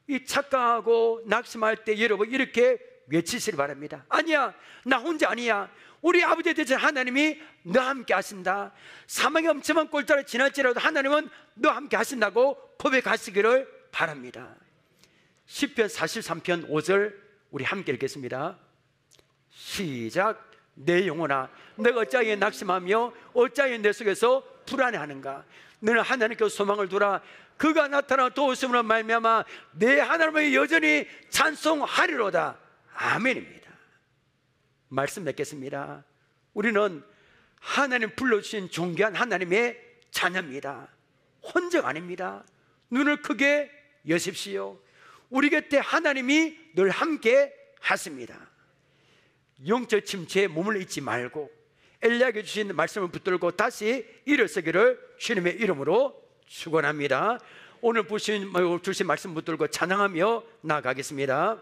이 착각하고 낙심할 때 여러분 이렇게 외치시길 바랍니다. 아니야, 나 혼자 아니야. 우리 아버지 되신 하나님이 너와 함께 하신다. 사망의 엄청난 골짜기를 지날지라도 하나님은 너와 함께 하신다고 고백하시기를 바랍니다. 시편 43편 5절 우리 함께 읽겠습니다. 시작. 내 영혼아, 내가 어찌하여 낙심하며 어찌하여 내 속에서 불안해하는가. 너는 하나님께 소망을 두라. 그가 나타나 도우심으로 말미암아 내 하나님을 여전히 찬송하리로다. 아멘입니다. 말씀 맺겠습니다. 우리는 하나님 불러주신 존귀한 하나님의 자녀입니다. 혼자가 아닙니다. 눈을 크게 여십시오. 우리 곁에 하나님이 늘 함께 하십니다. 영적 침체에 몸을 잊지 말고 엘리야에게 주신 말씀을 붙들고 다시 일어서기를 주님의 이름으로 축원합니다. 오늘 주신 말씀 붙들고 찬양하며 나아가겠습니다.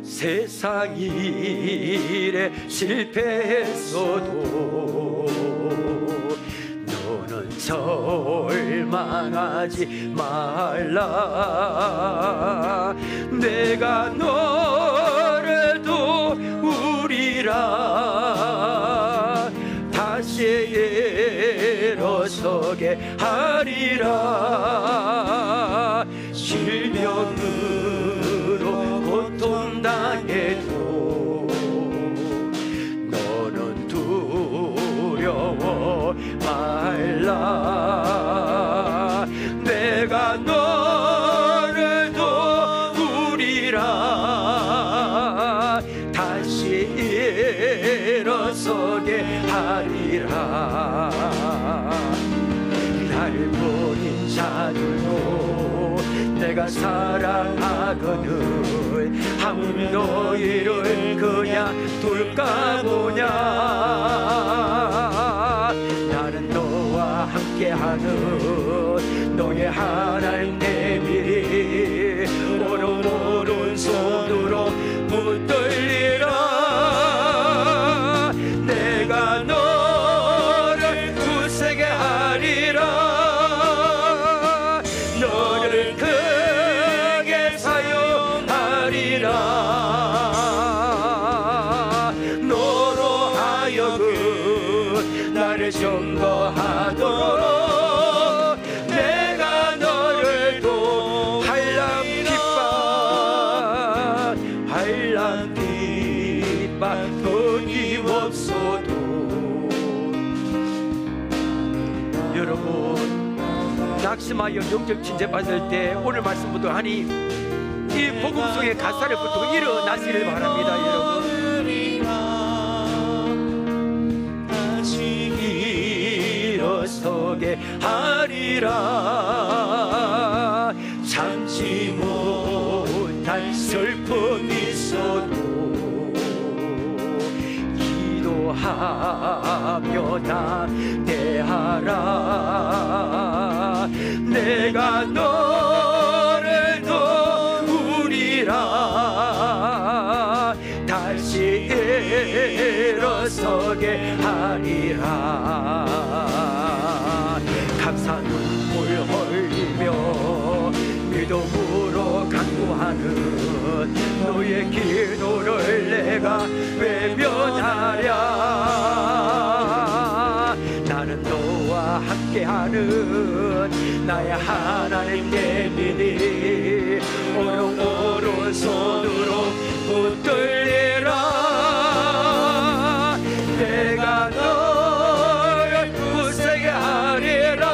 세상 일에 실패했어도 너는 절망하지 말라. 내가 너를 도우리라. 다시 일어서게 하리라. 질병으로 고통당해도 너는 두려워 말라. 내가 너를 도우리라. 다시 일어서게 하리라. 날 버린 자들도 내가 사랑하거든. 하물 너희를 그냥 둘까 보냐. 나는 너와 함께하는 너의 하나님 내 미리 오른손으로 붙들리라. 내가 너를 굳세게 하리라. 너를 크게 사용하리라. 너로 하여금 나를 증거하도록 내가 너를 또 한량 핍박 끊임없어도. 여러분, 낙심하여 영적 침체받을 때 오늘 말씀부터 하니 이 복음 속에 가사를 붙들고 일어나시길 바랍니다. 여러분, 일어서게 하리라. 참지 기도하며 담대하라. 내가 너를 도우리라. 다시 일어서게 하리라. 감사 눈물 흘리며 믿음으로 간구하는 너의 기도를 내가 외면하랴. 나는 너와 함께하는 나의 하나님께 믿니 오른손으로 붙들리라. 내가 너를 굳세게 하리라.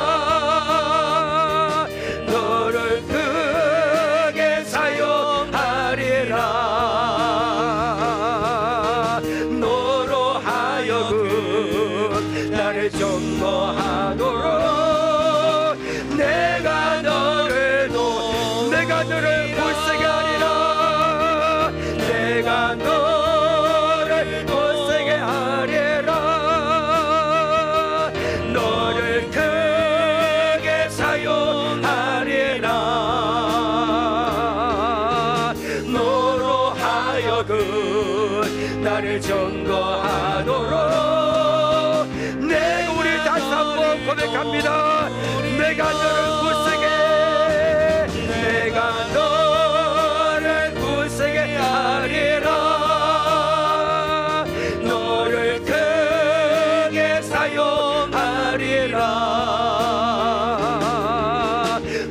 너를 크게 사용하리라. 너로 하여금 나를 정거하도록 내가 너를 굳세게 하리라. 내가 너를 굳세게 하리라. 너를 크게 사용하리라. 너로 하여금 나를 점거하도록 내가 우리 다시 한번 고백합니다. 내가 너를 굳세게 내가 너를 굳세게 하리라. 너를 크게 사용하리라.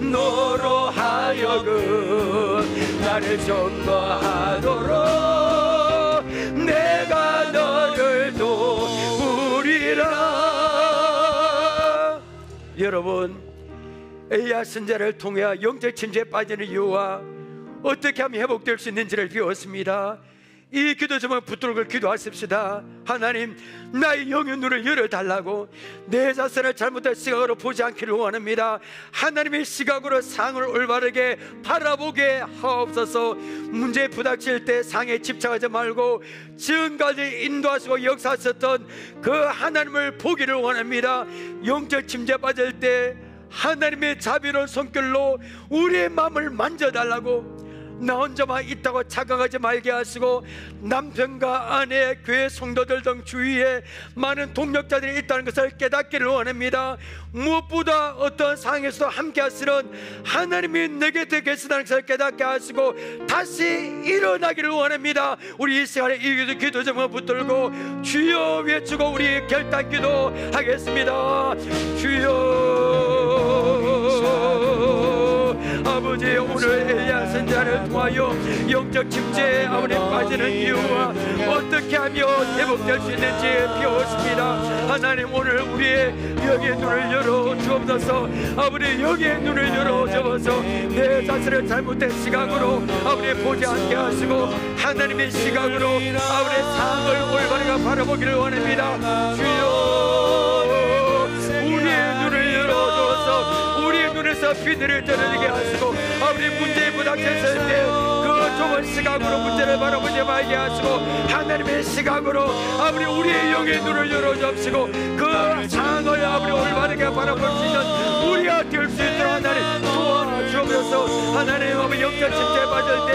너로 하여금 나를 점거하도록 내가 너를 도우리라. 여러분, 엘리야 선지자를 통해 영적 침체에 빠지는 이유와 어떻게 하면 회복될 수 있는지를 배웠습니다. 이 기도 제목을 붙들고 기도하십시다. 하나님, 나의 영의 눈을 열어달라고. 내 자신을 잘못된 시각으로 보지 않기를 원합니다. 하나님의 시각으로 상을 올바르게 바라보게 하옵소서. 문제에 부닥칠 때 상에 집착하지 말고 지금까지 인도하시고 역사하셨던 그 하나님을 보기를 원합니다. 영적 침체에 빠질 때 하나님의 자비로운 손길로 우리의 마음을 만져달라고. 나 혼자만 있다고 착각하지 말게 하시고 남편과 아내, 교회 성도들 등 주위에 많은 동력자들이 있다는 것을 깨닫기를 원합니다. 무엇보다 어떤 상황에서도 함께 하시는 하나님이 내 곁에 계시다는 것을 깨닫게 하시고 다시 일어나기를 원합니다. 우리 이 시간에 이 기도 제목을 붙들고 주여 외치고 우리 결단 기도하겠습니다. 주여. 아버지, 오늘 엘리야 선지자를 통하여 영적 침체에 아버지 빠지는 이유와 어떻게 하면 회복될 수 있는지 배웠습니다. 하나님, 오늘 우리의 영의 눈을 열어 주옵소서. 아버지, 영의 눈을 열어 주옵소서. 내 자신을 잘못된 시각으로 아버지 보지 않게 하시고 하나님의 시각으로 아버지 상을 올바르게 바라보기를 원합니다. 주여, 우리의 눈을 열어 주옵소서. 우리의 눈에서 비늘을 떨어지게 하시고 아버지 문제에 부닥쳤을 때 그 좁은 시각으로 문제를 바라보지 말게 하시고 하나님의 시각으로 아버지 우리의 영의 눈을 열어주옵시고 그 상황을 아버지 올바르게 바라볼 수 있는 우리가 될 수 있도록 하나님 도와주옵소서. 하나님, 아버지 영적 침체에 빠질 때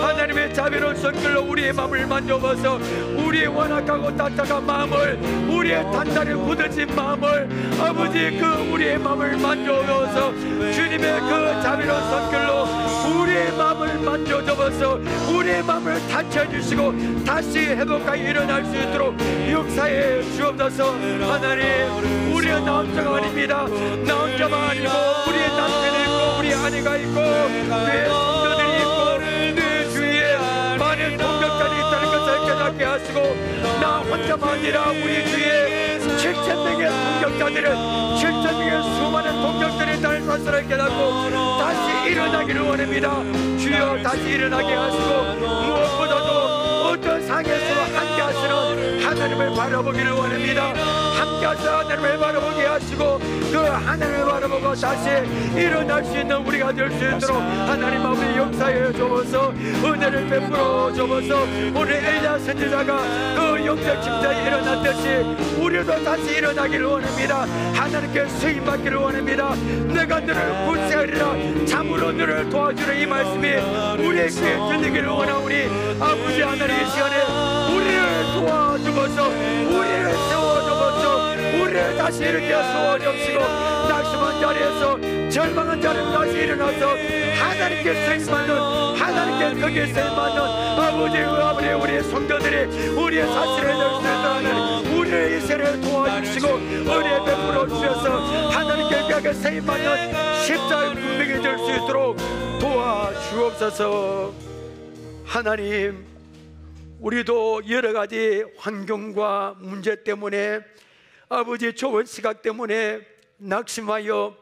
하나님의 자비로운 손길로 우리의 마음을 만져봐서 우리의 완악하고 딱딱한 마음을, 우리의 단단히 굳어진 마음을 아버지 그 우리의 마음을 만져줘서 주님의 그 자비로운 손길로 우리의 마음을 만져줘서 우리의 마음을 다쳐주시고 다시 회복하여 일어날 수 있도록 역사해 주옵소서. 하나님, 우리는 나 혼자가 아닙니다. 나 혼자만 아니고 우리의 남편이 있고 우리 아내가 있고 내 성도들이 있고 내 주위에 많은 동력자들이 있다는 것을 깨닫게 하시고 나 혼자만 아니라 우리 주위에 7,000명의 동력자들은 7,000명의 수많은 동력들이 있다는 것을 깨닫고 다시 일어나기를 원합니다. 주여, 다시 일어나게 하시고 무엇보다도 어떤 상에서 함께 하시는 하나님 하나님을 바라보기를 원합니다. 함께하사 하나님을 바라보게 하시고 그 하나님을 바라보고 다시 일어날 수 있는 우리가 될 수 있도록 하나님 아버지 역사에 주어서 은혜를 베풀어 주어서 오늘 엘리야 선지자가 그 영적 침자에 일어났듯이 우리도 다시 일어나기를 원합니다. 하나님께 수임받기를 원합니다. 내가 너를 구세하리라 참으로 너를 도와주는 이 말씀이 우리의 귀에 들리기를 원하오니 아버지 하나님 이 시간에 우리를 도와주어서 우리를 세워주어서 우리를 다시 이렇게 세워주시고 낙심한 자리에서 절망한 자리에 다시 일어나서 하나님께 쓰임받는 하나님께 거기에 쓰임받는 아버지 우리의 성도들이 우리의 사실을 낼 수 있도록 하나님 우리의 이세를 도와주시고 은혜 베풀어 주셔서 하나님께 거기에 쓰임받는 십자의 군병이 될 수 있도록 도와주옵소서. 하나님 우리도 여러 가지 환경과 문제 때문에 아버지 좁은 시각 때문에 낙심하여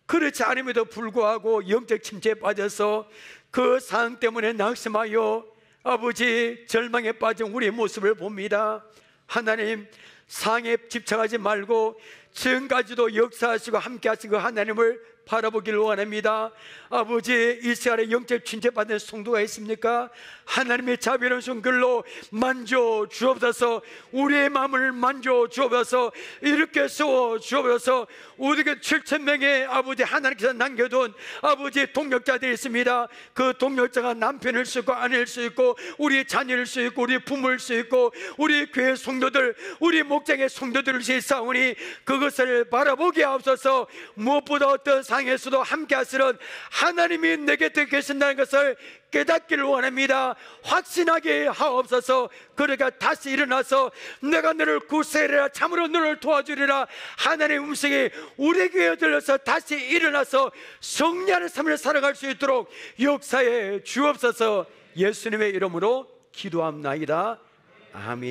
그렇지 않음에도 불구하고 영적 침체에 빠져서 그 상황 때문에 낙심하여 아버지 절망에 빠진 우리의 모습을 봅니다. 하나님 상황에 집착하지 말고 지금까지도 역사하시고 함께 하신 그 하나님을 바라보기를 원합니다. 아버지 이 시간에 영적 침체받는 성도가 있습니까? 하나님의 자비로운 손글로 만져 주옵소서. 우리의 마음을 만져 주옵소서. 이렇게 세워 주옵소서. 우리가 7,000명의 아버지 하나님께서 남겨둔 아버지 동역자들이 있습니다. 그 동역자가 남편일 수 있고 아내일 수 있고 우리 자녀일 수 있고 우리 부모일 수 있고 우리 교회 성도들 우리 목장의 성도들을 시사오니 그것을 바라보게 하옵소서. 무엇보다 어떤 상에서도 함께 하시는 하나님이 내 곁에 계신다는 것을 깨닫기를 원합니다. 확신하게 하옵소서. 그러니까 다시 일어나서 내가 너를 구세하리라 참으로 너를 도와주리라 하나님의 음성이 우리 귀에 들려서 다시 일어나서 성령의 삶을 살아갈 수 있도록 역사에 주옵소서. 예수님의 이름으로 기도합나이다. 아멘.